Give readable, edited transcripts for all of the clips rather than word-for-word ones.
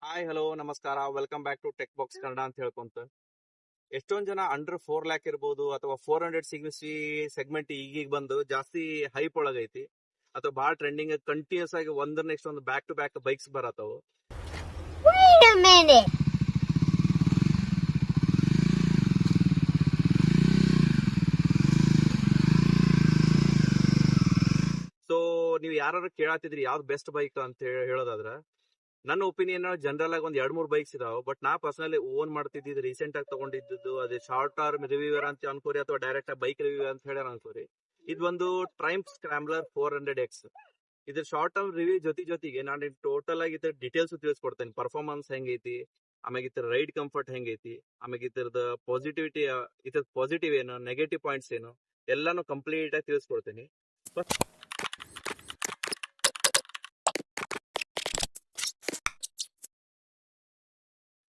Hi hello ನಮಸ್ಕಾರ welcome back to Tech Box Kannada ಅಂತ ಹೇಳ್ಕೊಂತ ಎಷ್ಟೊಂದ್ ಜನ ಅಂಡರ್ 4 ಲ್ಯಾಕ್ ಇರ್ಬೋದು ಅಥವಾ 400 ಸೆಗ್ಮೆಂಟ್ ಈಗೀಗ ಬಂದು ಜಾಸ್ತಿ ಹೈಪ್ ಒಳಗೈತಿ ಅಥವಾ ಬಾಳ ಟ್ರೆಂಡಿಂಗ್ ಕಂಟಿನ್ಯೂಸ್ ಆಗಿ ಒಂದ್ರ ನೆಕ್ಸ್ಟ್ ಒಂದು ಬ್ಯಾಕ್ ಟು ಬ್ಯಾಕ್ ಬೈಕ್ಸ್ ಬರತ್ತವು. Wait a minute. ಸೊ ನೀವು ಯಾರು ಕೇಳತ್ತಿದ್ರಿ ಯಾವ್ದು ಬೆಸ್ಟ್ ಬೈಕ್ ಅಂತ ಹೇಳೋದಾದ್ರ ನನ್ನ ಒಪಿನಿಯನ್ ಜನರಲ್ ಆಗಿ ಒಂದ್ 2-3 ಬೈಕ್ಸ್ ಇದಾವೆ. ಬಟ್ ನಾ ಪರ್ಸನಲಿ ಓನ್ ಮಾಡ್ತಿದ್ದು ರೀಸೆಂಟ್ ಆಗಿ ತಗೊಂಡಿದ್ದು ಅದೇ ಶಾರ್ಟ್ ಟರ್ಮ್ ರಿವ್ಯೂವರ್ ಅಂತ ಅನ್ಕೋರಿ ಅಥವಾ ಡೈರೆಕ್ಟ್ ಆಗಿ ಬೈಕ್ ರಿವ್ಯೂ ಅಂತ ಹೇಳಿ ಅನ್ಕೋರಿ. ಇದು ಒಂದು ಟ್ರೈಂಪ್ ಸ್ಕ್ರಾಂಬ್ಲರ್ 400X. ಇದ್ರ ಶಾರ್ಟ್ ಟರ್ಮ್ ರಿವ್ಯೂ ಜೊತೆಗೆ ನಾನು ಟೋಟಲ್ ಆಗಿ ಇದ್ರ ಡೀಟೇಲ್ಸ್ ತಿಳಿಸ್ಕೊಡ್ತೇನೆ. ಪರ್ಫಾರ್ಮೆನ್ಸ್ ಹೆಂಗೈತಿ, ಆಮೇಲೆ ಇದ್ರ ರೈಡ್ ಕಂಫರ್ಟ್ ಹೆಂಗೈತಿ, ಆಮೇಲೆ ಇದ್ರದ ಪಾಸಿಟಿವಿಟಿ, ಇದ್ರ ಪಾಸಿಟಿವ್ ಏನು, ನೆಗೆಟಿವ್ ಪಾಯಿಂಟ್ಸ್ ಏನು, ಎಲ್ಲಾನು ಕಂಪ್ಲೀಟ್ ಆಗಿ ತಿಳಿಸ್ಕೊಡ್ತೇನೆ.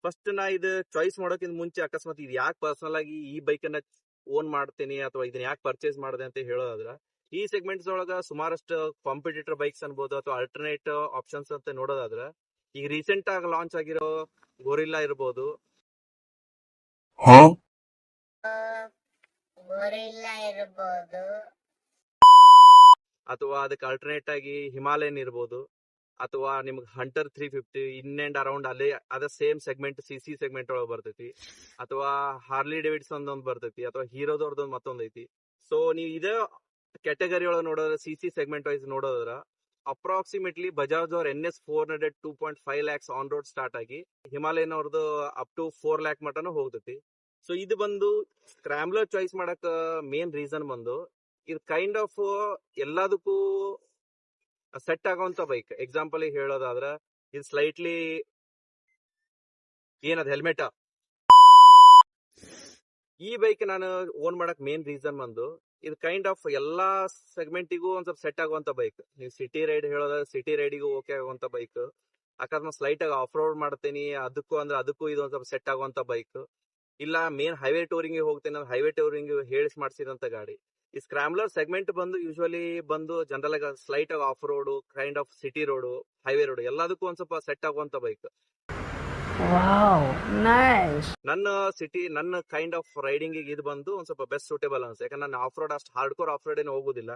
ಫಸ್ಟ್ ನಾ ಇದು ಚಾಯ್ಸ್ ಮಾಡೋಕ್ಕಿಂತ ಮುಂಚೆ ಅಕಸ್ಮಾತ್ ಇದು ಯಾಕೆ ಪರ್ಸನಲ್ ಆಗಿ ಈ ಬೈಕ್ ಅನ್ನ ಓನ್ ಮಾಡ್ತೀನಿ ಅಥವಾ ಇದನ್ನ ಯಾಕೆ ಪರ್ಚೇಸ್ ಮಾಡಿದೆ ಅಂತ ಹೇಳೋದಾದ್ರ, ಈ ಸೆಗ್ಮೆಂಟ್ಸ್ ಒಳಗ ಸುಮಾರಷ್ಟು ಕಾಂಪಿಟೇಟರ್ ಬೈಕ್ಸ್ ಅನ್ಬೋದು ಅಥವಾ ಆಲ್ಟರ್ನೇಟ್ ಆಪ್ಷನ್ಸ್ ಅಂತ ನೋಡೋದಾದ್ರ, ಈಗ ರೀಸೆಂಟ್ ಆಗಿ ಲಾಂಚ್ ಆಗಿರೋ ಗೊರಿಲ್ಲಾ ಇರ್ಬೋದು, Gorilla ಇರಬಹುದು. ಅಥವಾ ಅದಕ್ಕೆ ಆಲ್ಟರ್ನೇಟ್ ಆಗಿ ಹಿಮಾಲಯನ್ ಇರ್ಬೋದು, ಅಥವಾ ನಿಮ್ಗೆ ಹಂಟರ್ 350 ಇನ್ ಅಂಡ್ ಅರೌಂಡ್ ಅಲ್ಲೇ ಅದ ಸೇಮ್ ಸೆಗ್ಮೆಂಟ್ ಸಿ ಸೆಗ್ಮೆಂಟ್ ಒಳಗೆ ಬರ್ತೈತಿ, ಅಥವಾ ಹಾರ್ಲಿ ಡೇವಿಡ್ಸನ್ ಒಂದು ಬರ್ತೈತಿ, ಅಥವಾ ಹೀರೋದವ್ರದೊಂದು ಮತ್ತೊಂದ್ ಐತಿ. ಸೊ ನೀವು ಇದೇ ಕ್ಯಾಟಗರಿ ಒಳಗೆ ನೋಡೋದ್ರ ಸಿ ಸೆಗ್ಮೆಂಟ್ ವೈಸ್ ನೋಡೋದ್ರ ಅಪ್ರಾಕ್ಸಿಮೇಟ್ಲಿ ಬಜಾಜ್ ಅವ್ರ NS 400 2.5 lakhs on road start ಆಗಿ ಹಿಮಾಲಯನ್ ಅವ್ರದ್ದು ಅಪ್ ಟು 4 ಲ್ಯಾಕ್ ಮಟನು ಹೋಗ್ತೈತಿ. ಸೊ ಇದು ಬಂದು ಸ್ಕ್ರಾಂಬ್ಲರ್ ಚಾಯ್ಸ್ ಮಾಡಕ್ ಮೇನ್ ರೀಸನ್ ಬಂದು ಇದು ಕೈಂಡ್ ಆಫ್ ಎಲ್ಲದಕ್ಕೂ ಸೆಟ್ ಆಗೋಂತ ಬೈಕ್. ಎಕ್ಸಾಂಪಲ್ ಹೇಳೋದಾದ್ರ ಇದು ಸ್ಲೈಟ್ಲಿ ಏನದ ಹೆಲ್ಮೆಟ್. ಈ ಬೈಕ್ ನಾನು ಓನ್ ಮಾಡಕ್ ಮೇನ್ ರೀಸನ್ ಬಂದು ಇದು ಕೈಂಡ್ ಆಫ್ ಎಲ್ಲಾ ಸೆಗ್ಮೆಂಟಿಗೂ ಒಂದ್ ಸ್ವಲ್ಪ ಸೆಟ್ ಆಗುವಂತ ಬೈಕ್. ನೀವು ಸಿಟಿ ರೈಡ್ ಹೇಳೋದಾದ್ರೆ ಸಿಟಿ ರೈಡಿಗೂ ಓಕೆ ಆಗುವಂತ ಬೈಕ್. ಅಕಸ್ಮಾತ್ ಸ್ಲೈಟ್ ಆಗಿ ಆಫ್ ರೋಡ್ ಮಾಡ್ತೀನಿ ಅದಕ್ಕೂ ಇದು ಒಂದ್ ಸ್ವಲ್ಪ ಸೆಟ್ ಆಗುವಂತ ಬೈಕ್. ಇಲ್ಲ ಮೇನ್ ಹೈವೇ ಟೂರಿಂಗ್ ಹೋಗ್ತೀನಿ ಅಂದ್ರೆ ಹೈವೇ ಟೂರಿಂಗ್ ಹೇಳಿಸ್ ಮಾಡಿಸಿದಂತ ಗಾಡಿ. ಈ ಸ್ಕ್ರಾಂಬ್ಲರ್ ಸೆಗ್ಮೆಂಟ್ ಬಂದು ಯೂಶುವಲಿ ಬಂದು ಜನರಲ್ ಆಗಿ ಸ್ಲೈಟ್ ಆಗಿ of road, kind of city road, highway road ಎಲ್ಲದಕ್ಕೂ ಒಂದ್ ಸ್ವಲ್ಪ ಸೆಟ್ ಆಗುವಂತ ಬೈಕ್. Wow, nice. ನನ್ನ ಕೈಂಡ್ ಆಫ್ ರೈಡಿಂಗ್ ಇದು ಬಂದು ಒಂದ್ ಸ್ವಲ್ಪ ಬೆಸ್ಟ್ ಸೂಟೇಬಲ್ ಅನ್ಸುತ್ತೆ. ಯಾಕಂದ್ರೆ ನಾನು ಆಫ್ ರೋಡ್ ಅಷ್ಟು ಹಾರ್ಡ್ಕೋರ್ ಆಫ್ ರೋಡ್ ಏನು ಹೋಗುದಿಲ್ಲ.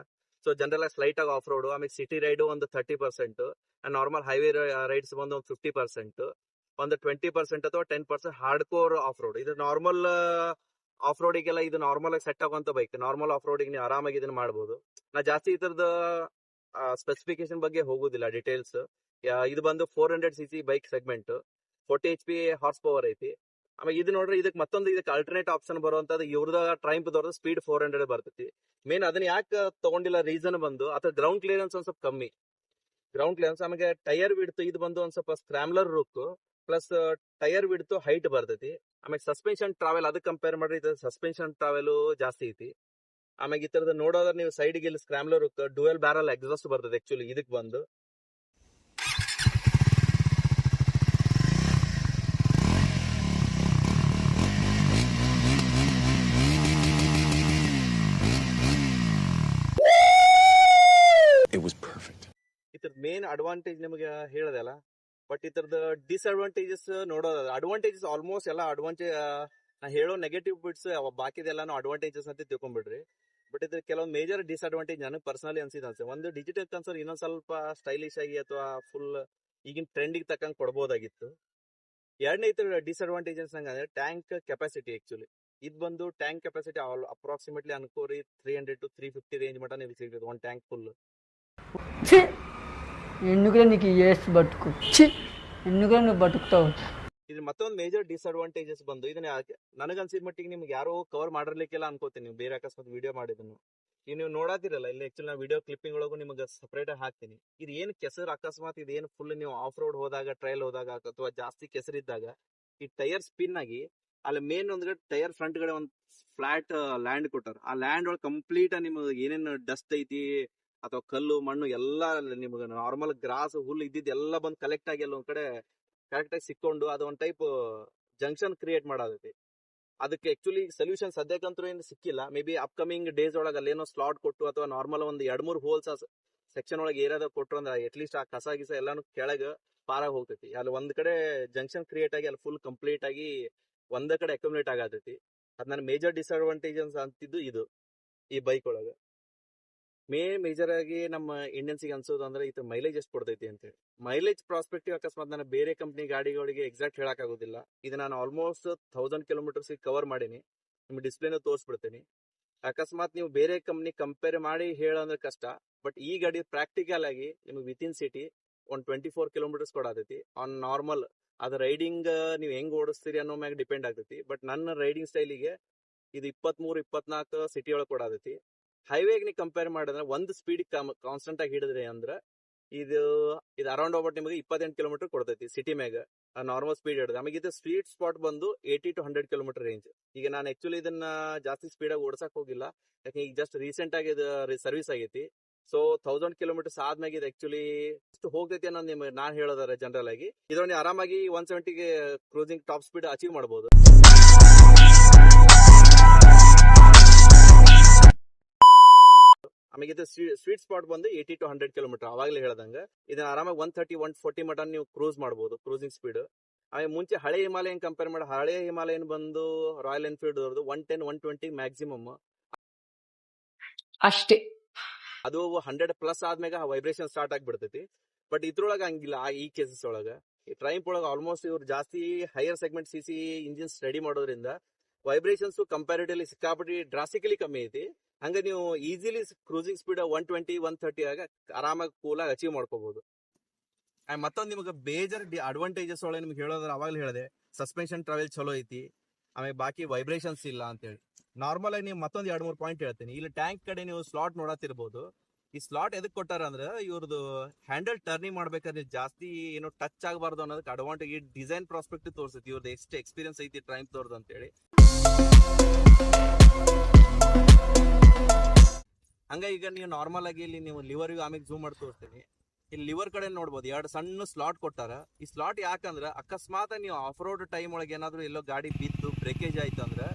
ಸೊ ಜನರಲ್ ಆಗಿ ಸ್ಲೈಟ್ ಆಗಿ ಆಫ್ ರೋಡ್, ಆಮೇಲೆ ಸಿಟಿ ರೈಡ್ ಒಂದು 30%, ನಾರ್ಮಲ್ ಹೈವೇ ರೈಡ್ಸ್ ಬಂದು ಒಂದು 50%, ಒಂದು 20% ಅಥವಾ 10% ಹಾರ್ಡ್ ಕೋರ್ ಆಫ್ ರೋಡ್. ಇದು ನಾರ್ಮಲ್ ಆಫ್ ರೋಡಿಗೆಲ್ಲ ಇದು ನಾರ್ಮಲ್ ಆಗಿ ಸೆಟ್ ಆಗುವಂತ ಬೈಕ್. ನಾರ್ಮಲ್ ಆಫ್ ರೋಡಿಗೆ ನೀವು ಆರಾಮಾಗಿ ಇದನ್ನ ಮಾಡಬಹುದು. ನಾ ಜಾಸ್ತಿ ಇದರದ ಸ್ಪೆಸಿಫಿಕೇಶನ್ ಬಗ್ಗೆ ಹೋಗುದಿಲ್ಲ ಡೀಟೇಲ್ಸ್. ಇದು ಬಂದು 400cc bike segment, 40 HP horse power ಐತಿ. ಆಮೇಲೆ ಇದು ನೋಡ್ರಿ, ಇದಕ್ಕೆ ಆಲ್ಟರ್ನೇಟ್ ಆಪ್ಷನ್ ಬರುವಂತದ್ದು ಇವ್ರದ ಟ್ರೈಂಪ್ ದವ್ರದ್ದು ಸ್ಪೀಡ್ 400 ಬರ್ತೈತಿ. ಮೇನ್ ಅದನ್ನ ಯಾಕೆ ತಗೊಂಡಿಲ್ಲ ರೀಸನ್ ಬಂದು ಅಥವಾ ಗ್ರೌಂಡ್ ಕ್ಲಿಯರೆನ್ಸ್ ಒಂದ್ ಸ್ವಲ್ಪ ಕಮ್ಮಿ. ಗ್ರೌಂಡ್ ಕ್ಲಿಯರೆನ್ಸ್ ಆಮೇಲೆ ಟೈರ್ ಬಿಡ್ತು ಇದು ಬಂದು ಒಂದ್ ಸ್ವಲ್ಪ ಸ್ಕ್ರಾಮ್ಲರ್ ರುಕ್ ಪ್ಲಸ್ ಟೈರ್ ಬಿಡ್ತು ಹೈಟ್ ಬರ್ತೈತಿ. ಆಮೇಲೆ ಸಸ್ಪೆನ್ಷನ್ ಟ್ರಾವೆಲ್ ಅದಕ್ಕೆ ಕಂಪೇರ್ ಮಾಡ್ರಿ ಇದು ಸಸ್ಪೆನ್ಷನ್ ಟ್ರಾವೆಲ್ ಜಾಸ್ತಿ ಐತಿ. ಆಮೇಲೆ ಈ ತರದ ನೋಡೋದ್ರ ನೀವು ಸೈಡ್ಗೆ ಇಲ್ಲಿ ಸ್ಕ್ರಾಮ್ಲರ್ ರುಕ್ ಡ್ಯುಯಲ್ ಬ್ಯಾರಲ್ ಎಕ್ಸಾಸ್ಟ್ ಬರ್ತದೆ ಆಕ್ಚುಲಿ ಇದಕ್ಕೆ ಬಂದು. ಇದ್ರದ್ ಮೇನ್ ಅಡ್ವಾಂಟೇಜ್ ನಿಮಗೆ ಹೇಳದಲ್ಲ. ಬಟ್ ಇದ್ರದ್ದು ಡಿಸ್ಅಡ್ವಾಂಟೇಜಸ್ ನೋಡೋದಾದ್ರೆ, ಅಡ್ವಾಂಟೇಜಸ್ ಆಲ್ಮೋಸ್ಟ್ ಎಲ್ಲ ಅಡ್ವಾಂಟೇಜ್ ನಾ ಹೇಳೋ ನೆಗೆಟಿವ್ ಬಿಟ್ಸ್ ಬಾಕಿದೆಲ್ಲಾನು ಅಡ್ವಾಂಟೇಜಸ್ ಅಂತ ತಿಳ್ಕೊಂಡ್ಬಿಡ್ರಿ. ಬಟ್ ಇದ್ರ ಕೆಲವೊಂದು ಮೇಜರ್ ಡಿಸ್ಅಡ್ವಾಂಟೇಜ್ ನನಗೆ ಪರ್ಸನಲಿ ಅನ್ಸಿದೆ. ಒಂದು ಡಿಜಿಟಲ್ ಕನ್ಸೋಲ್ ಇನ್ನೊಂದ್ ಸ್ವಲ್ಪ ಸ್ಟೈಲಿಶ್ ಆಗಿ ಅಥವಾ ಫುಲ್ ಈಗಿನ ಟ್ರೆಂಡಿಗೆ ತಕ್ಕಂಗೆ ಕೊಡ್ಬೋದಾಗಿತ್ತು. ಎರಡನೇ ಇದ್ರ ಡಿಸ್ಅಡ್ವಾಂಟೇಜಸ್ ಅಂದ್ರೆ ಟ್ಯಾಂಕ್ ಕೆಪಾಸಿಟಿ. ಆಕ್ಚುಲಿ ಇದು ಬಂದು ಟ್ಯಾಂಕ್ ಕೆಪಾಸಿಟಿ ಅಪ್ರಾಕ್ಸಿಮೇಟ್ಲಿ ಅನ್ಕೋರಿ 300 to 350 ರೇಂಜ್ ಮಟ ನೀವು ಸಿಗ್ತದೆ ಒಂದು ಟ್ಯಾಂಕ್ ಫುಲ್. ఛీ! ఎందుకురా నీకు ఈ ఏసు బతుకు? ఛీ! ఎందుకురా నువ్వు బతుకుతావు? ಇದು ಮತ್ತೊಂದು ಮೇಜರ್ ಡಿಸ್ಅಡ್ವಾಂಟೇಜಸ್ ಬಂದು ಇದನ್ನ ನನಗನ್ಸಿದ ಮಟ್ಟಿಗೆ ನಿಮ್ಗೆ ಯಾರೋ ಕವರ್ ಮಾಡಿರ್ಲಿಕ್ಕೆಲ್ಲ ಅನ್ಕೋತೀನಿ. ನೀವು ಬೇರೆ ಅಕಸ್ಮಾತ್ ವಿಡಿಯೋ ಮಾಡಿದನು ಈಗ ನೀವು ನೋಡಾತಿರಲ್ಲ ಇಲ್ಲಿ ಆಕ್ಚುಲಿ ನಾ ವಿಡಿಯೋ ಕ್ಲಿಪ್ಪಿಂಗ್ ಒಳಗೂ ನಿಮಗೆ ಸಪರೇಟ್ ಆಗಿ ಹಾಕ್ತೀನಿ. ಇದು ಏನು ಕೆಸರು ಅಕಸ್ಮಾತ್ ಇದೇನು ಫುಲ್ ನೀವು ಆಫ್ ರೋಡ್ ಹೋದಾಗ, ಟ್ರಯಲ್ ಹೋದಾಗ ಅಥವಾ ಜಾಸ್ತಿ ಕೆಸರಿದ್ದಾಗ ಈ ಟೈರ್ ಸ್ಪಿನ್ ಆಗಿ ಅಲ್ಲಿ ಮೇನ್ ಒಂದ್ಗಡೆ ಟೈರ್ ಫ್ರಂಟ್ ಗಡೆ ಒಂದು ಫ್ಲಾಟ್ ಲ್ಯಾಂಡ್ ಕೊಟ್ಟಾರ. ಆ ಲ್ಯಾಂಡ್ ಒಳಗೆ ಕಂಪ್ಲೀಟ್ ನಿಮ್ಗೆ ಏನೇನು ಡಸ್ಟ್ ಐತಿ ಅಥವಾ ಕಲ್ಲು ಮಣ್ಣು ಎಲ್ಲ ನಿಮ್ಗೆ ನಾರ್ಮಲ್ ಗ್ರಾಸ್ ಹುಲ್ಲು ಇದ್ದಿದ್ದು ಎಲ್ಲ ಬಂದು ಕಲೆಕ್ಟ್ ಆಗಿ ಎಲ್ಲ ಒಂದ್ ಕಡೆ ಕರೆಕ್ಟ್ ಆಗಿ ಸಿಕ್ಕೊಂಡು ಅದು ಒಂದ್ ಟೈಪ್ ಜಂಕ್ಷನ್ ಕ್ರಿಯೇಟ್ ಮಾಡೋದೈತಿ. ಅದಕ್ಕೆ ಆಕ್ಚುಲಿ ಸೊಲ್ಯೂಷನ್ ಸದ್ಯಕ್ಕಂತೂ ಏನು ಸಿಕ್ಕಿಲ್ಲ. ಮೇ ಬಿ ಅಪ್ಕಮಿಂಗ್ ಡೇಸ್ ಒಳಗೆ ಅಲ್ಲೇನೋ ಸ್ಲಾಟ್ ಕೊಟ್ಟು ಅಥವಾ ನಾರ್ಮಲ್ ಒಂದು 2-3 ಹೋಲ್ಸ್ ಸೆಕ್ಷನ್ ಒಳಗೆ ಏರಿಯಾದಾಗ ಕೊಟ್ರು ಅಂದ್ರೆ ಅಟ್ಲೀಸ್ಟ್ ಆ ಕಸ ಗಿಸ ಎಲ್ಲಾನು ಕೆಳಗೆ ಪಾರಾಗಿ ಹೋಗ್ತೈತಿ. ಅಲ್ಲಿ ಒಂದ್ ಕಡೆ ಜಂಕ್ಷನ್ ಕ್ರಿಯೇಟ್ ಆಗಿ ಅಲ್ಲಿ ಫುಲ್ ಕಂಪ್ಲೀಟ್ ಆಗಿ ಒಂದೇ ಕಡೆ ಅಕ್ಯುಮುಲೇಟ್ ಆಗತೈತಿ. ಅದ್ ನನ್ನ ಮೇಜರ್ ಡಿಸ್ಅಡ್ವಾಂಟೇಜಸ್ ಅಂತಿದ್ದು ಇದು ಈ ಬೈಕ್ ಒಳಗೆ. ಮೇಜರ್ ಆಗಿ ನಮ್ಮ ಇಂಡಿಯನ್ಸಿಗೆ ಅನ್ಸೋದು ಅಂದ್ರೆ ಇದು ಮೈಲೇಜ್ ಎಷ್ಟು ಕೊಡ್ತೈತಿ ಅಂತೇಳಿ. ಮೈಲೇಜ್ ಪ್ರಾಸ್ಪೆಕ್ಟಿವ್ ಅಕಸ್ಮಾತ್ ನಾನು ಬೇರೆ ಕಂಪ್ನಿ ಗಾಡಿಗಳಿಗೆ ಎಕ್ಸಾಕ್ಟ್ ಹೇಳಕ್ ಆಗೋದಿಲ್ಲ. ಇದು ನಾನು ಆಲ್ಮೋಸ್ಟ್ 1000 ಕಿಲೋಮೀಟರ್ಸ್ ಕವರ್ ಮಾಡೀನಿ. ನಿಮ್ಗೆ ಡಿಸ್ಪ್ಲೇನ ತೋರಿಸ್ಬಿಡ್ತೀನಿ. ಅಕಸ್ಮಾತ್ ನೀವು ಬೇರೆ ಕಂಪ್ನಿ ಕಂಪೇರ್ ಮಾಡಿ ಹೇಳಂದ್ರೆ ಕಷ್ಟ. ಬಟ್ ಈ ಗಾಡಿ ಪ್ರಾಕ್ಟಿಕಲ್ ಆಗಿ ನಿಮ್ಗೆ ವಿತಿನ್ ಸಿಟಿ ಒಂದು 24 ಕಿಲೋಮೀಟರ್ಸ್ ಕೊಡತೈತಿ ಆನ್ ನಾರ್ಮಲ್. ಅದು ರೈಡಿಂಗ್ ನೀವು ಹೆಂಗ್ ಓಡಿಸ್ತೀರಿ ಅನ್ನೋ ಮ್ಯಾಗ ಡಿಪೆಂಡ್ ಆಗ್ತೈತಿ. ಬಟ್ ನನ್ನ ರೈಡಿಂಗ್ ಸ್ಟೈಲಿಗೆ ಇದು 23-24 ಸಿಟಿ ಒಳಗೆ ಕೊಡತೈತಿ. ಹೈವೇಗೆ ನೀವು ಕಂಪೇರ್ ಮಾಡಿದ್ರೆ ಒಂದು ಸ್ಪೀಡ್ ಕಾನ್ಸ್ಟೆಂಟ್ ಆಗಿ ಹಿಡಿದ್ರಿ ಅಂದ್ರೆ ಇದು ಅರೌಂಡ್ ಅಬೌಟ್ ನಿಮಗೆ 28 ಕಿಲೋಮೀಟರ್ ಕೊಡ್ತೈತಿ ಸಿಟಿ ಮ್ಯಾಗ ನಾರ್ಮಲ್ ಸ್ಪೀಡ್ ಹಿಡಿದ್ರೆ. ನಮಗೆ ಇದು ಸ್ವೀಟ್ ಸ್ಪಾಟ್ ಬಂದು 80 to 100 ಕಿಲೋಮೀಟರ್ ರೇಂಜ್. ಈಗ ನಾನು ಆಕ್ಚುಲಿ ಇದನ್ನ ಜಾಸ್ತಿ ಸ್ಪೀಡ್ ಆಗಿ ಓಡಿಸಕ್ ಹೋಗಿಲ್ಲ, ಯಾಕೆ ಈಗ ಜಸ್ಟ್ ರೀಸೆಂಟ್ ಆಗಿ ಇದು ಸರ್ವಿಸ್ ಆಗೈತಿ. ಸೊ 1000 ಕಿಲೋಮೀಟರ್ಸ್ ಆದ್ಮೇಲೆ ಇದು ಆಕ್ಚುಲಿ ಎಷ್ಟು ಹೋಗ್ತೈತಿ ಅನ್ನೋದು ನಿಮ್ಗೆ ನಾನು ಹೇಳೋದಾರೆ ಜನರಲ್ ಆಗಿ. ಇದರಲ್ಲಿ ಆರಾಮಾಗಿ 170ಗೆ ಕ್ರೂಸಿಂಗ್ ಟಾಪ್ ಸ್ಪೀಡ್ ಅಚೀವ್ ಮಾಡಬಹುದು. ಆಮೇಲೆ ಇದು ಸ್ವೀಟ್ ಸ್ಪಾಟ್ ಬಂದು 80 to 100 ಕಿಲೋಮೀಟರ್. ಅವಾಗಲೇ ಹೇಳ್ದಂಗ ಇದನ್ನ ಆರಾಮಾಗಿ 130-140 ಮಟ ನೀವು ಕ್ರೂಸ್ ಮಾಡಬಹುದು ಕ್ರೂಸಿಂಗ್ ಸ್ಪೀಡ್. ಆಮೇಲೆ ಮುಂಚೆ ಹಳೆ ಹಿಮಾಲಯನ್ ಕಂಪೇರ್ ಮಾಡಿ ಹಳೆ ಹಿಮಾಲಯನ್ ಬಂದು ರಾಯಲ್ ಎನ್ಫೀಲ್ಡ್ ಅವ್ರದ್ದು 110-120 ಮ್ಯಾಕ್ಸಿಮಮ್ ಅಷ್ಟೇ. ಅದು 100+ ಆದ್ಮೇಲೆ ವೈಬ್ರೇಷನ್ ಸ್ಟಾರ್ಟ್ ಆಗಿಬಿಡ್ತೈತಿ. ಬಟ್ ಇದ್ರೊಳಗೆ ಹಂಗಿಲ್ಲ. ಈ ಕೇಸಸ್ ಒಳಗೆ ಈ ಟ್ರೈಂಪ್ ಒಳಗೆ ಆಲ್ಮೋಸ್ಟ್ ಇವ್ರು ಜಾಸ್ತಿ higher segment CC engines ready ಮಾಡೋದ್ರಿಂದ ವೈಬ್ರೇಷನ್ಸ್ ಕಂಪ್ಯಾರಿಟಿವ್ಲಿ ಸಿಕ್ಕಾಪಟ್ಟಿ ಡ್ರಾಸ್ಟಿಕಲಿ ಕಮ್ಮಿ ಐತಿ. ಹಂಗ ನೀವು ಈಸಿಲಿ ಕ್ರೂಸಿಂಗ್ ಸ್ಪೀಡ್ 120-130 ಆಗ ಆರಾಮಾಗಿ ಕೂಲಾಗಿ ಅಚೀವ್ ಮಾಡ್ಕೋಬಹುದು. ಮತ್ತೊಂದು ನಿಮಗೆ ಬೇಜಾರ್ ಅಡ್ವಾಂಟೇಜಸ್ ಒಳಗೆ ನಿಮ್ಗೆ ಹೇಳೋದ್ರ ಅವಾಗಲೇ ಹೇಳಿದೆ, ಸಸ್ಪೆನ್ಷನ್ ಟ್ರಾವೆಲ್ ಚಲೋ ಐತಿ. ಆಮೇಲೆ ಬಾಕಿ ವೈಬ್ರೇಷನ್ಸ್ ಇಲ್ಲ ಅಂತೇಳಿ. ನಾರ್ಮಲ್ ಆಗಿ ನೀವು ಮತ್ತೊಂದು 2-3 ಪಾಯಿಂಟ್ ಹೇಳ್ತೀನಿ. ಇಲ್ಲಿ ಟ್ಯಾಂಕ್ ಕಡೆ ನೀವು ಸ್ಲಾಟ್ ನೋಡತ್ತಿರ್ಬೋದು. ಈ ಸ್ಲಾಟ್ ಎದಕ್ ಕೊಟ್ಟಾರ ಅಂದ್ರೆ ಇವ್ರದ್ದು ಹ್ಯಾಂಡಲ್ ಟರ್ನಿಂಗ್ ಮಾಡ್ಬೇಕಾದ್ರೆ ಜಾಸ್ತಿ ಏನೋ ಟಚ್ ಆಗಬಾರ್ದು ಅನ್ನೋದಕ್ಕೆ ಅಡ್ವಾಂಟೇಜ್. ಈ ಡಿಸೈನ್ ಪ್ರಾಸ್ಪೆಕ್ಟಿವ್ ತೋರಿಸ್ತೈತಿ ಇವ್ರದ್ದು ಎಷ್ಟು ಎಕ್ಸ್ಪೀರಿಯನ್ಸ್ ಐತಿ ಟ್ರೈಂಪ್ ತೋರ್ದು ಅಂತೇಳಿ. ಹಂಗ ಈಗ ನೀವು ನಾರ್ಮಲ್ ಆಗಿ ಇಲ್ಲಿ ನೀವು ಲಿವರ್ಗೂ ಆಮೇಲೆ ಝೂಮ್ ಮಾಡಿ ತೋರಿಸ್ತೀನಿ. ಇಲ್ಲಿ ಲಿವರ್ ಕಡೆ ನೋಡ್ಬೋದು 2 ಸಣ್ಣ ಸ್ಲಾಟ್ ಕೊಟ್ಟಾರ. ಈ ಸ್ಲಾಟ್ ಯಾಕಂದ್ರೆ ಅಕಸ್ಮಾತ್ ನೀವು ಆಫ್ ರೋಡ್ ಟೈಮ್ ಒಳಗೆ ಏನಾದ್ರು ಎಲ್ಲೋ ಗಾಡಿ ಬಿದ್ದು ಬ್ರೇಕೇಜ್ ಆಯ್ತು ಅಂದ್ರೆ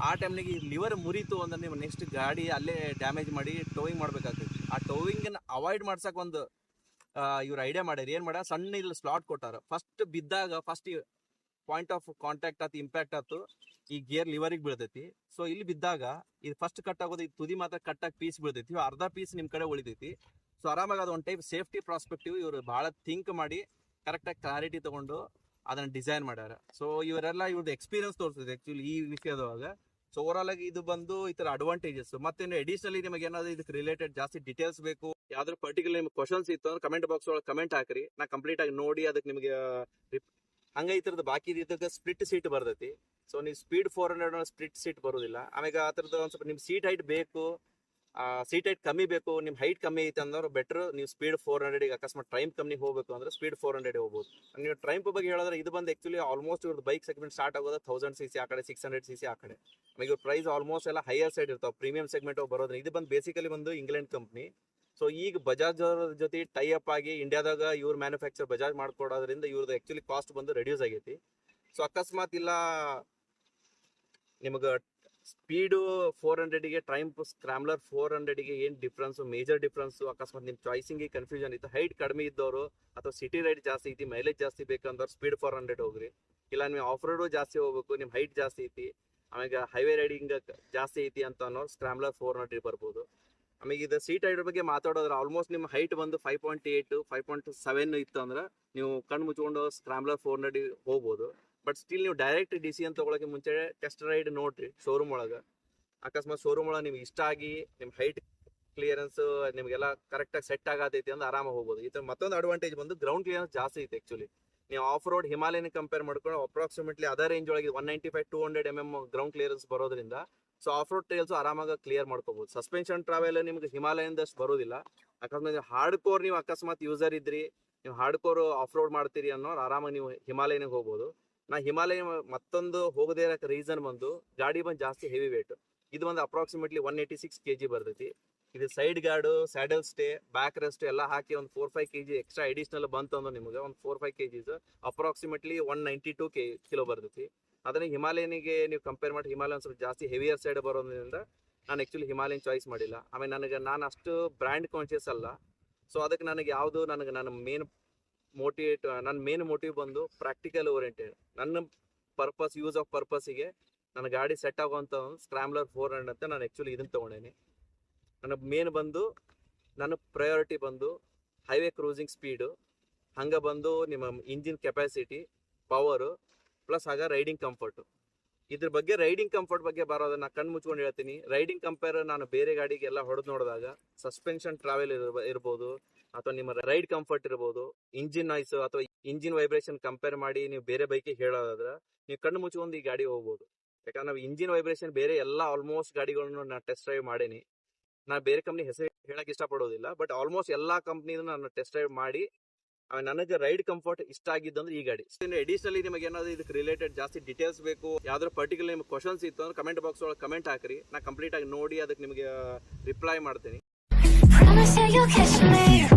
ಆ ಟೈಮ್ನಾಗ ಈ ಲಿವರ್ ಮುರಿತು ಅಂದ್ರೆ ನೀವು ನೆಕ್ಸ್ಟ್ ಗಾಡಿ ಅಲ್ಲೇ ಡ್ಯಾಮೇಜ್ ಮಾಡಿ ಟೋವಿಂಗ್ ಮಾಡ್ಬೇಕಾಗ್ತೈತಿ. ಆ ಟೋವಿಂಗ್ ಅವಾಯ್ಡ್ ಮಾಡ್ಸಕ್ ಒಂದು ಇವ್ರು ಐಡಿಯಾ ಮಾಡ್ಯಾರ. ಏನ್ ಮಾಡ ಸಣ್ಣ ಇಲ್ಲಿ ಸ್ಲಾಟ್ ಕೊಟ್ಟಾರ. ಫಸ್ಟ್ ಬಿದ್ದಾಗ ಫಸ್ಟ್ ಪಾಯಿಂಟ್ ಆಫ್ ಕಾಂಟ್ಯಾಕ್ಟ್ ಆತು, ಇಂಪ್ಯಾಕ್ಟ್ ಆತು, ಈ ಗೇರ್ ಲಿವರಿಗೆ ಬೀಳ್ತೈತಿ. ಸೊ ಇಲ್ಲಿ ಬಿದ್ದಾಗ ಇದು ಫಸ್ಟ್ ಕಟ್ ಆಗೋದು, ಈ ತುದಿ ಮಾತ್ರ ಕಟ್ಟಾಗಿ ಪೀಸ್ ಬೀಳ್ತೈತಿ. ಅರ್ಧ ಪೀಸ್ ನಿಮ್ ಕಡೆ ಉಳಿತೈತಿ. ಸೊ ಆರಾಮಾಗಿ ಅದು ಒಂದು ಟೈಪ್ ಸೇಫ್ಟಿ ಪ್ರಾಸ್ಪೆಕ್ಟಿವ್ ಇವರು ಬಹಳ ಥಿಂಕ್ ಮಾಡಿ ಕರೆಕ್ಟಾಗಿ ಕ್ಲಾರಿಟಿ ತಗೊಂಡು ಅದನ್ನ ಡಿಸೈನ್ ಮಾಡ್ಯಾರ. ಸೊ ಇವರೆಲ್ಲ ಇವ್ರದ್ದು ಎಕ್ಸ್ಪೀರಿಯನ್ಸ್ ತೋರಿಸ್ತದೆ ಆಕ್ಚುಲಿ ಈ ವಿಷಯದೊಳಗ. ಸೊ ಓವರಾಲ್ ಆಗಿ ಇದು ಬಂದು ಈ ತರ ಅಡ್ವಾಂಟೇಜಸ್. ಮತ್ತೆ ಅಡಿಷನಲಿ ನಿಮಗೆ ಏನಾದ್ರು ಇದಕ್ಕೆ ರಿಲೇಟೆಡ್ ಜಾಸ್ತಿ ಡೀಟೇಲ್ಸ್ ಬೇಕು, ಯಾವ್ದಾದ್ರು ಪರ್ಟಿಕ್ಯುಲರ್ ನಿಮ್ಗೆ ಕ್ವಶನ್ಸ್ ಇತ್ತು ಅಂದ್ರೆ ಕಮೆಂಟ್ ಬಾಕ್ಸ್ ಒಳಗೆ ಕಮೆಂಟ್ ಹಾಕ್ರಿ. ನಾ ಕಂಪ್ಲೀಟ್ ಆಗಿ ನೋಡಿ ಅದಕ್ಕೆ ನಿಮಗೆ ಹಂಗ ಈ ತರದ ಬಾಕಿ ಇದಕ್ಕೆ ಸ್ಪ್ಲಿಟ್ ಸೀಟ್ ಬರ್ತೈತಿ. ಸೊ ನೀವು ಸ್ಪೀಡ್ 400 ಸ್ಪ್ಲಿಟ್ ಸೀಟ್ ಬರೋದಿಲ್ಲ. ಆಮೇಲೆ ಆ ತರದ ಒಂದ್ ಸ್ವಲ್ಪ ನಿಮ್ ಸೀಟ್ ಹೈಟ್ ಬೇಕು, ಸೀಟ್ ಹೈಟ್ ಕಮ್ಮಿ ಬೇಕು, ನಿಮ್ ಹೈಟ್ ಕಮ್ಮಿ ಐತೆ ಅಂದ್ರೆ ಬೆಟರ್ ನೀವು ಸ್ಪೀಡ್ 400 ಅಕಸ್ಮಾತ್ ಟ್ರೈಂಪ್ ಕಂಪ್ನಿ ಹೋಗ್ಬೇಕು ಅಂದ್ರೆ ಸ್ಪೀಡ್ 400 ಹೋಗ್ಬೋದು. ನೀವು ಟ್ರೈಂಪ್ ಬಗ್ಗೆ ಹೇಳಿದ್ರೆ ಇದು ಬಂದು ಆಕ್ಚುಲಿ ಆಲ್ಮೋಸ್ಟ್ ಇವ್ರದ್ದು ಬೈಕ್ ಸೆಗ್ಮೆಂಟ್ ಸ್ಟಾರ್ಟ್ ಆಗೋದು 1000cc ಆ ಕಡೆ, 600cc ಆ ಕಡೆ. ಆಮೇಲೆ ಇವ್ರ ಪ್ರೈಸ್ ಆಲ್ಮೋಸ್ಟ್ ಎಲ್ಲ ಹೈಯರ್ ಸೈಡ್ ಇರ್ತಾವೆ, ಪ್ರೀಮಿಯಂ ಸೆಗ್ಮೆಂಟ್ ಬರೋದ್ರೆ. ಇದು ಬಂದು ಬೇಸಿಕಲಿ ಬಂದು ಇಂಗ್ಲೆಂಡ್ ಕಂಪ್ನಿ. ಸೊ ಈಗ ಬಜಾಜ್ ಜೊತೆ ಟೈ ಅಪ್ ಆಗಿ ಇಂಡಿಯಾದಾಗ ಇವ್ರ ಮ್ಯಾನುಫ್ಯಾಕ್ಚರ್ ಬಜಾಜ್ ಮಾಡ್ಕೊಡೋದ್ರಿಂದ ಇವ್ರದ್ದು ಆಕ್ಚುಲಿ ಕಾಸ್ಟ್ ಬಂದು ರೆಡ್ಯೂಸ್ ಆಗೈತಿ. ಸೊ ಅಕಸ್ಮಾತ್ ಇಲ್ಲ ನಿಮಗೆ ಸ್ಪೀಡು 400ಗೆ ಟ್ರೈಂಪ್ ಸ್ಕ್ರಾಮ್ಲರ್ 400ಗೆ ಏನು ಡಿಫ್ರೆನ್ಸ್, ಮೇಜರ್ ಡಿಫ್ರೆನ್ಸ್ ಅಕಸ್ಮಾತ್ ನಿಮ್ಮ ಚಾಯ್ಸಿಂಗ್ ಕನ್ಫ್ಯೂಷನ್ ಇತ್ತು, ಹೈಟ್ ಕಡಿಮೆ ಇದ್ದವರು ಅಥವಾ ಸಿಟಿ ರೈಡ್ ಜಾಸ್ತಿ ಐತಿ, ಮೈಲೇಜ್ ಜಾಸ್ತಿ ಬೇಕಂದ್ರೆ ಸ್ಪೀಡ್ 400 ಹೋಗ್ರಿ. ಇಲ್ಲ ನೀವು ಆಫ್ ರೋಡು ಜಾಸ್ತಿ ಹೋಗ್ಬೇಕು, ನಿಮ್ಮ ಹೈಟ್ ಜಾಸ್ತಿ ಐತಿ, ಆಮೇಲೆ ಹೈವೇ ರೈಡಿಂಗ್ ಜಾಸ್ತಿ ಐತಿ ಅಂತ ಅನ್ನೋರು ಸ್ಕ್ರಾಮ್ಲರ್ 400 ಬರ್ಬೋದು. ಆಮೇಲೆ ಇದು ಸೀಟ್ ಹೈಟ್ ಬಗ್ಗೆ ಮಾತಾಡೋದ್ರೆ ಆಲ್ಮೋಸ್ಟ್ ನಿಮ್ಮ ಹೈಟ್ ಬಂದು 5.8 5.7 ಇತ್ತು ಅಂದ್ರೆ ನೀವು ಕಣ್ಣು ಮುಚ್ಕೊಂಡು ಸ್ಕ್ರಾಮ್ಲರ್ 400 ಹೋಗ್ಬೋದು. ಬಟ್ ಸ್ಟಿಲ್ ನೀವು ಡೈರೆಕ್ಟ್ ಡಿಸಿಷನ್ ತಗೊಳಕ್ಕೆ ಮುಂಚೆ ಟೆಸ್ಟ್ ರೈಡ್ ನೋಡ್ರಿ ಶೋರೂಮ್ ಒಳಗೆ. ಅಕಸ್ಮಾತ್ ಶೋರೂಮ್ ಒಳಗೆ ನೀವು ಇಷ್ಟ ಆಗಿ ನಿಮ್ಮ ಹೈಟ್ ಕ್ಲಿಯರೆನ್ಸ್ ನಿಮಗೆಲ್ಲ ಕರೆಕ್ಟಾಗಿ ಸೆಟ್ ಆಗತೈತಿ ಅಂದ್ರೆ ಆರಾಮಾಗಿ ಹೋಗ್ಬೋದು. ಈ ಥರ ಮತ್ತೊಂದು ಅಡ್ವಾಂಟೇಜ್ ಬಂದು ಗ್ರೌಂಡ್ ಕ್ಲಿಯರೆನ್ಸ್ ಜಾಸ್ತಿ ಐತೆ ಆಕ್ಚುಲಿ. ನೀವು ಆಫ್ ರೋಡ್ ಹಿಮಾಲಯನ್ ಕಂಪೇರ್ ಮಾಡ್ಕೊಂಡು ಅಪ್ರಾಕ್ಸಿಮೇಟ್ಲಿ ಅದರ್ ರೇಂಜ್ ಒಳಗೆ 195-200 mm ಗ್ರೌಂಡ್ ಕ್ಲಿಯರೆನ್ಸ್ ಬರೋದ್ರಿಂದ ಸೊ ಆಫ್ ರೋಡ್ ಟ್ರೈಲ್ಸ್ ಆರಾಮಾಗಿ ಕ್ಲಿಯರ್ ಮಾಡ್ಕೋಬಹುದು. ಸಸ್ಪೆನ್ಷನ್ ಟ್ರಾವೆಲ್ ನಿಮ್ಗೆ ಹಿಮಾಲಯನ್ದಷ್ಟು ಬರೋದಿಲ್ಲ. ಅಕಸ್ಮಾತ್ ಹಾರ್ಡ್ ಕೋರ್ ನೀವು ಅಕಸ್ಮಾತ್ ಯೂಸರ್ ಇದ್ರಿ, ನೀವು ಹಾರ್ಡ್ ಕೋರ್ ಆಫ್ ರೋಡ್ ಮಾಡ್ತೀರಿ ಅನ್ನೋರು ಆರಾಮಾಗಿ ನೀವು ಹಿಮಾಲಯನಿಗೆ ಹೋಗ್ಬೋದು. ನಾ ಹಿಮಾಲಯ ಮತ್ತೊಂದು ಹೋಗದೇ ಇರೋಕೆ ರೀಸನ್ ಬಂದು ಗಾಡಿ ಬಂದು ಜಾಸ್ತಿ ಹೆವಿ ವೇಟ್. ಇದು ಒಂದು ಅಪ್ರಾಕ್ಸಿಮೇಟ್ಲಿ 186 kg ಬರ್ತೈತಿ. ಇದು side guard, saddle stay, back rest ಎಲ್ಲ ಹಾಕಿ ಒಂದು 4-5 kg ಎಕ್ಸ್ಟ್ರಾ ಅಡಿಷನಲ್ ಬಂತು ಅಂದ್ರೆ ನಿಮಗೆ ಒಂದು 4-5 kgs ಅಪ್ರಾಕ್ಸಿಮೇಟ್ಲಿ 192 kg ಬರ್ತೈತಿ. ಅದನ್ನ ಹಿಮಾಲಯನಿಗೆ ನೀವು ಕಂಪೇರ್ ಮಾಡಿ ಹಿಮಾಲಯನ್ ಸ್ವಲ್ಪ ಜಾಸ್ತಿ ಹೆವಿಯರ್ ಸೈಡ್ ಬರೋದ್ರಿಂದ ನಾನು ಆಕ್ಚುಲಿ ಹಿಮಾಲಯನ್ ಚಾಯ್ಸ್ ಮಾಡಿಲ್ಲ. ಆಮೇಲೆ ನಾನು ಅಷ್ಟು ಬ್ರ್ಯಾಂಡ್ ಕಾನ್ಶಿಯಸ್ ಅಲ್ಲ. ಸೊ ಅದಕ್ಕೆ ನನಗೆ ಯಾವುದು ನನ್ನ ಮೇನ್ ಮೋಟಿವ್ ಬಂದು ಪ್ರಾಕ್ಟಿಕಲ್ ಓರಿಯೆಂಟೆಡ್. ನನ್ನ ಪರ್ಪಸ್ ಯೂಸ್ ಆಫ್ ಪರ್ಪಸ್ಸಿಗೆ ನನ್ನ ಗಾಡಿ ಸೆಟ್ ಆಗುವಂಥ ಸ್ಕ್ರಾಮ್ಲರ್ 400 ಅಂತ ನಾನು ಆ್ಯಕ್ಚುಲಿ ಇದನ್ನು ತೊಗೊಂಡೇನಿ. ನನ್ನ ಮೇನ್ ಬಂದು ನನ್ನ ಪ್ರಯಾರಿಟಿ ಬಂದು ಹೈವೇ ಕ್ರೂಸಿಂಗ್ ಸ್ಪೀಡು, ಹಂಗೆ ಬಂದು ನಿಮ್ಮ ಇಂಜಿನ್ ಕೆಪಾಸಿಟಿ, ಪವರು, ಪ್ಲಸ್ ಆಗ ರೈಡಿಂಗ್ ಕಂಫರ್ಟು. ಇದ್ರ ಬಗ್ಗೆ ರೈಡಿಂಗ್ ಕಂಫರ್ಟ್ ಬಗ್ಗೆ ಬರೋದು ನಾನು ಕಣ್ಣು ಮುಚ್ಕೊಂಡು ಹೇಳ್ತೀನಿ. ರೈಡಿಂಗ್ ಕಂಪೇರ್ ನಾನು ಬೇರೆ ಗಾಡಿಗೆಲ್ಲ ಹೊಡೆದು ನೋಡಿದಾಗ ಸಸ್ಪೆನ್ಷನ್ ಟ್ರಾವೆಲ್ ಇರ್ಬೋದು, ಅಥವಾ ನಿಮ್ಮ ರೈಡ್ ಕಂಫರ್ಟ್ ಇರ್ಬೋದು, ಇಂಜಿನ್ ನಾಯ್ಸ್ ಅಥವಾ ಇಂಜಿನ್ ವೈಬ್ರೇಷನ್ ಕಂಪೇರ್ ಮಾಡಿ ನೀವು ಬೇರೆ ಬೈಕಿಗೆ ಹೇಳೋದಾದ್ರೆ ನೀವು ಕಣ್ಣು ಮುಚ್ಕೊಂಡು ಈ ಗಾಡಿ ಹೋಗ್ಬೋದು. ಯಾಕಂದ್ರೆ ನಾವು ಇಂಜಿನ್ ವೈಬ್ರೇಷನ್ ಬೇರೆ ಎಲ್ಲ ಆಲ್ಮೋಸ್ಟ್ ಗಾಡಿಗಳನ್ನು ನಾನು ಟೆಸ್ಟ್ ಡ್ರೈವ್ ಮಾಡೀನಿ. ನಾನು ಬೇರೆ ಕಂಪ್ನಿ ಹೆಸರು ಹೇಳಕ್ ಇಷ್ಟಪಡೋದಿಲ್ಲ, ಬಟ್ ಆಲ್ಮೋಸ್ಟ್ ಎಲ್ಲಾ ಕಂಪ್ನಿನೂ ನಾನು ಟೆಸ್ಟ್ ಡ್ರೈವ್ ಮಾಡಿ ನನಗೆ ರೈಡ್ ಕಂಫರ್ಟ್ ಇಷ್ಟ ಆಗಿದ್ದಂದ್ರೆ ಈ ಗಾಡಿ. ಅಡಿಷನಲಿ ನಿಮಗೆ ಏನಾದ್ರು ಇದಕ್ಕೆ ರಿಲೇಟೆಡ್ ಜಾಸ್ತಿ ಡೀಟೇಲ್ಸ್ ಬೇಕು, ಯಾವ್ದಾದ್ರು ಪರ್ಟಿಕ್ಯುಲರ್ ನಿಮ್ಗೆ ಕ್ವಶನ್ಸ್ ಇತ್ತು ಅಂದ್ರೆ ಕಮೆಂಟ್ ಬಾಕ್ಸ್ ಒಳಗೆ ಕಮೆಂಟ್ ಹಾಕ್ರಿ. ನಾ ಕಂಪ್ಲೀಟ್ ಆಗಿ ನೋಡಿ ಅದಕ್ಕೆ ನಿಮಗೆ ರಿಪ್ಲೈ ಮಾಡ್ತೀನಿ. Promise that you'll catch me.